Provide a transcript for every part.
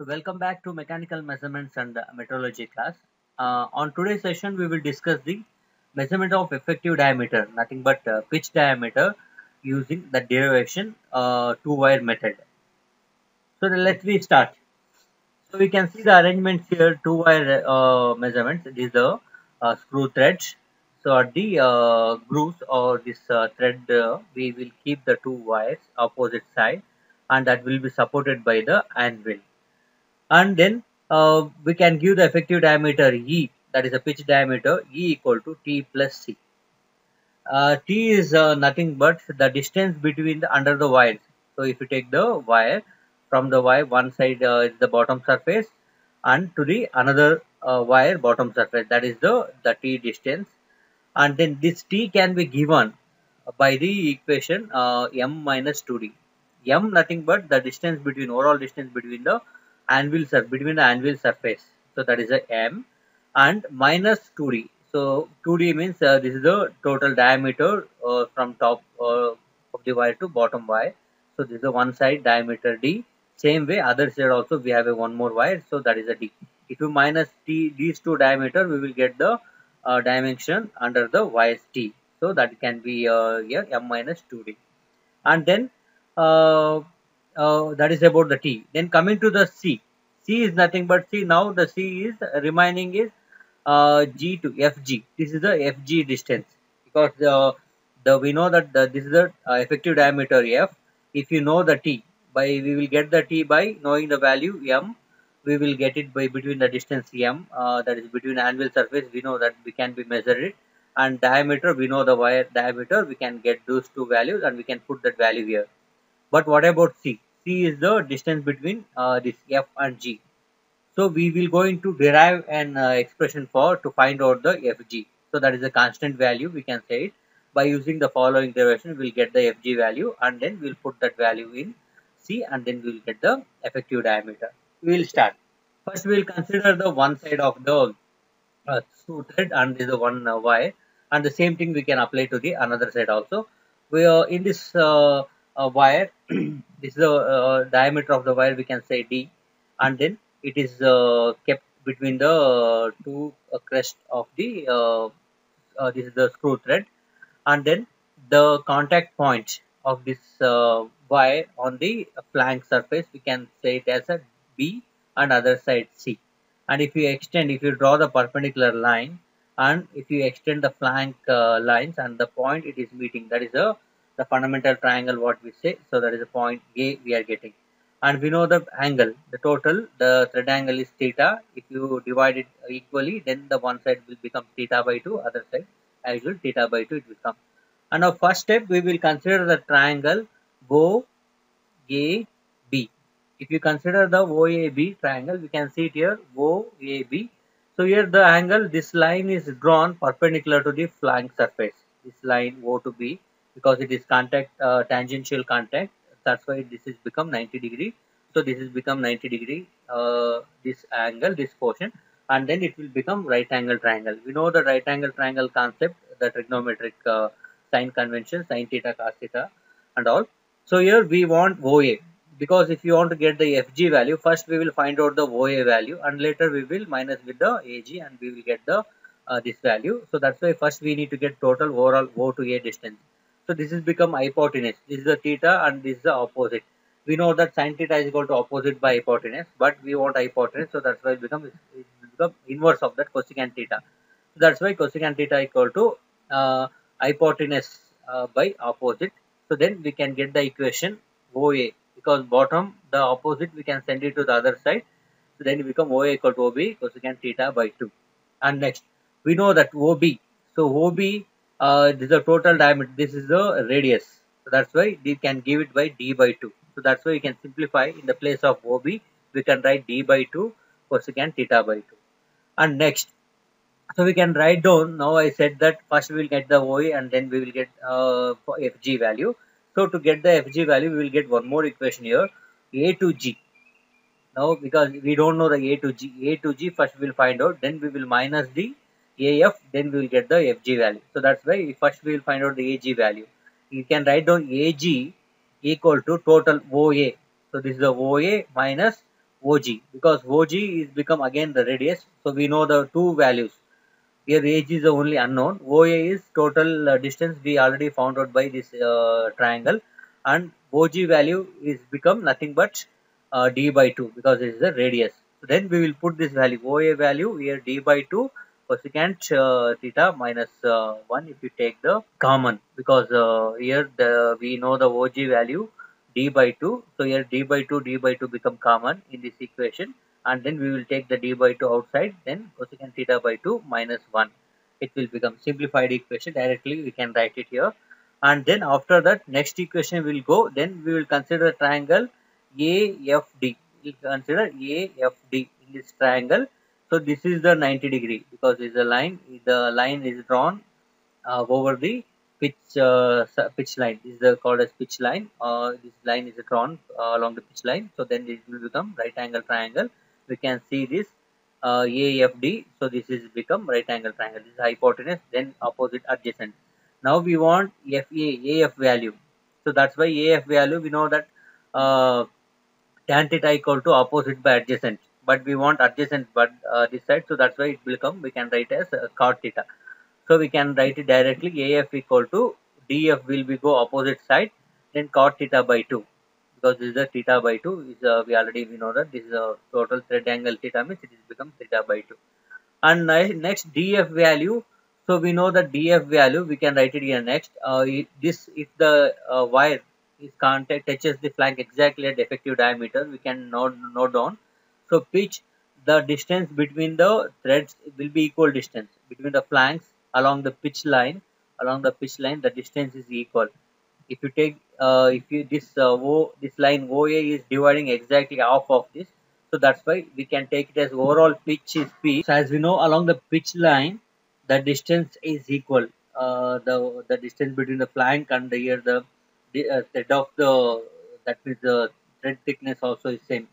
So welcome back to mechanical measurements and metrology class. On today's session, we will discuss the measurement of effective diameter, nothing but pitch diameter using the derivation two-wire method. So let's we start. So we can see the arrangements here, two-wire measurements. These are screw threads. So at the grooves or this thread, we will keep the two wires opposite side, and that will be supported by the anvil. And then we can give the effective diameter E, that is the pitch diameter E equal to T plus C. T is nothing but the distance between the under the wires. So if you take the wire from the wire, one side is the bottom surface and to the another wire bottom surface, that is the T distance. And then this T can be given by the equation M minus 2D. M nothing but the distance between overall distance between the anvil surface. So that is a M, and minus 2D. So 2D means this is the total diameter from top of the wire to bottom wire. So this is the one side diameter D. Same way other side also we have a one more wire. So that is a D. If you minus T these two diameter, we will get the dimension under the wires T. So that can be here M minus 2D. And then uh, that is about the T. Then coming to the C. C is nothing but C. Now the C is remaining is G to FG. This is the FG distance, because the we know that this is the effective diameter F. If you know the T, by we will get the T by knowing the value M. We will get it by between the distance M, that is between anvil surface. We know that we can be measured it, and diameter, we know the wire diameter. We can get those two values and we can put that value here. But what about C? C is the distance between this F and G. So we will going to derive an expression for to find out the Fg. So that is a constant value, we can say it. By using the following derivation, we'll get the Fg value, and then we'll put that value in C, and then we'll get the effective diameter. We'll start. First, we'll consider the one side of the screw thread, and this is the one wire, and the same thing we can apply to the another side also. We in this wire, this is the diameter of the wire, we can say D, and then it is kept between the two crest of the this is the screw thread, and then the contact point of this wire on the flank surface, we can say it as a B, and other side C. And if you extend, if you draw the perpendicular line, and if you extend the flank lines, and the point it is meeting, that is the fundamental triangle what we say. So that is the point A we are getting, and we know the angle, the total, the thread angle is theta. If you divide it equally, then the one side will become theta by 2, other side as usual theta by 2 it will come. And our first step, we will consider the triangle OAB. If you consider the OAB triangle, we can see it here OAB. So here the angle, this line is drawn perpendicular to the flank surface, this line O to B, because it is contact tangential contact. That's why this is become 90 degree. So this is become 90 degree, this angle, this portion, and then it will become right angle triangle. We know the right angle triangle concept, the trigonometric sign convention, sin theta, cos theta, and all. So here we want OA, because if you want to get the FG value, first we will find out the OA value, and later we will minus with the AG, and we will get the this value. So that's why first we need to get total overall O to A distance. So this is become hypotenuse. This is the theta, and this is the opposite. We know that sin theta is equal to opposite by hypotenuse, but we want hypotenuse, so that's why it become inverse of that cosecant theta. So that's why cosecant theta equal to hypotenuse by opposite. So then we can get the equation OA, because bottom the opposite we can send it to the other side. So then it become OA equal to OB cosecant theta by 2. And next we know that OB. So OB, this is the total diameter. This is the radius. So that's why we can give it by D by 2. So that's why we can simplify, in the place of OB we can write D by 2 cosecant theta by 2. And next, so we can write down, now I said that first we will get the OA, and then we will get FG value. So to get the FG value, we will get one more equation here, A to G. Now because we don't know the A to G first we will find out, then we will minus the AF, then we will get the FG value. So that's why first we will find out the AG value. You can write down AG equal to total OA. So this is the OA minus OG, because OG is become again the radius. So we know the two values. Here age is the only unknown. OA is total distance we already found out by this triangle, and OG value is become nothing but d by 2 because it is the radius. So then we will put this value OA value here d by 2 cosecant theta minus 1 if you take the common, because here we know the OG value d by 2. So here d by 2 become common in this equation, and then we will take the d by 2 outside, then cosecant theta by 2 minus 1. It will become simplified equation. Directly we can write it here, and then after that next equation will go. Then we will consider the triangle AFD. We will consider AFD in this triangle. So this is the 90-degree because is a line. The line is drawn over the pitch line. This is called as pitch line. This line is drawn along the pitch line. So then it will become right angle triangle. We can see this AFD. So this is become right angle triangle. This is hypotenuse, then opposite adjacent. Now we want AF value. So that's why AF value we know that tan theta equal to opposite by adjacent. But we want adjacent but this side. So that's why it will come. We can write as cot theta. So we can write it directly. AF equal to DF will be go opposite side, then cot theta by 2, because this is the theta by 2 is we know that this is a total thread angle theta means it is become theta by 2. And next DF value. So we know that DF value we can write it here next. If the wire is contact touches the flank exactly at effective diameter, we can note down. So pitch, the distance between the threads will be equal distance between the flanks along the pitch line. Along the pitch line, the distance is equal. If you take if you this line OA is dividing exactly half of this, so that's why we can take it as overall pitch is P. So as we know, along the pitch line the distance is equal. The distance between the flank and the thread of the, that means the thread thickness also is same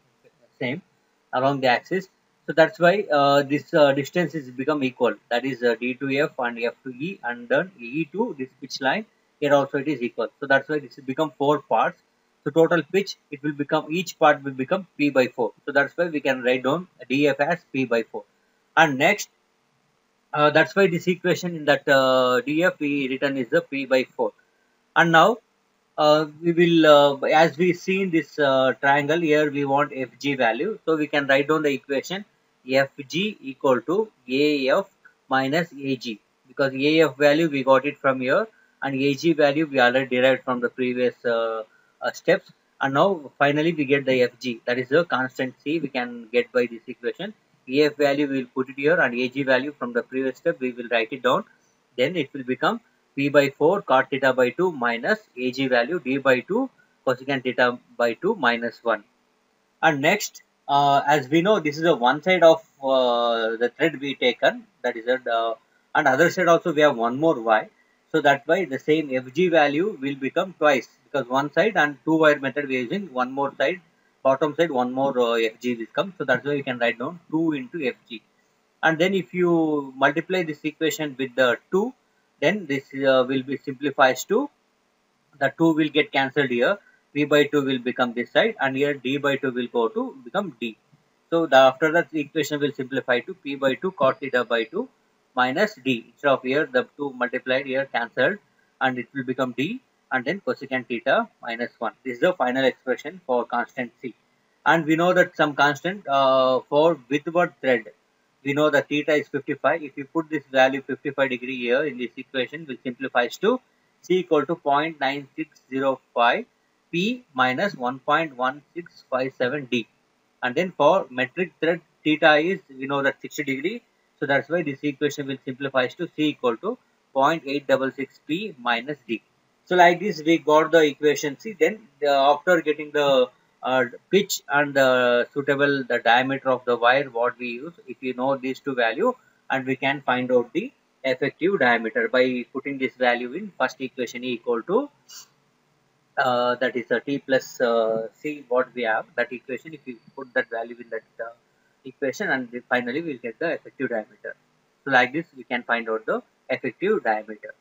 along the axis. So that's why this distance is become equal. That is D to F and F to E, and then E to this pitch line. Here also it is equal. So that's why this will become 4 parts. So total pitch, it will become, each part will become P by 4. So that's why we can write down DF as P by 4. And next, that's why this equation in that DF we written is the P by 4. And now we will, as we see in this triangle here, we want Fg value. So we can write down the equation Fg equal to AF minus Ag, because AF value we got it from here, and Ag value we already derived from the previous steps. And now finally we get the Fg, that is the constant C we can get by this equation. AF value we will put it here, and Ag value from the previous step we will write it down. Then it will become P by 4 cot theta by 2 minus Ag value D by 2 cosecant theta by 2 minus 1. And next, as we know, this is a one side of the thread we taken, that is and other side also we have one more Y. So that why the same Fg value will become twice, because one side and two wire method we are using, one more side, bottom side one more Fg will come. So that's why we can write down 2 into Fg. And then if you multiply this equation with the 2, then this will be simplifies to, the 2 will get cancelled here, P by 2 will become this side, and here D by 2 will go to become D. So after that the equation will simplify to P by 2 cot theta by 2 minus D. Instead of here the 2 multiplied here cancelled, and it will become D, and then cosecant theta minus 1. This is the final expression for constant C. And we know that some constant for withward thread, we know the theta is 55. If you put this value 55 degree here in this equation, will simplifies to C equal to 0.9605 P minus 1.1657 D. And then for metric thread, theta is, we know that 60 degree. So that's why this equation will simplifies to C equal to 0.866 P minus D. So like this we got the equation C. Then after getting the pitch and the suitable the diameter of the wire what we use, if you know these two value, and we can find out the effective diameter by putting this value in first equation E equal to that is T plus C what we have, that equation. If you put that value in that equation, and finally we will get the effective diameter. So like this we can find out the effective diameter.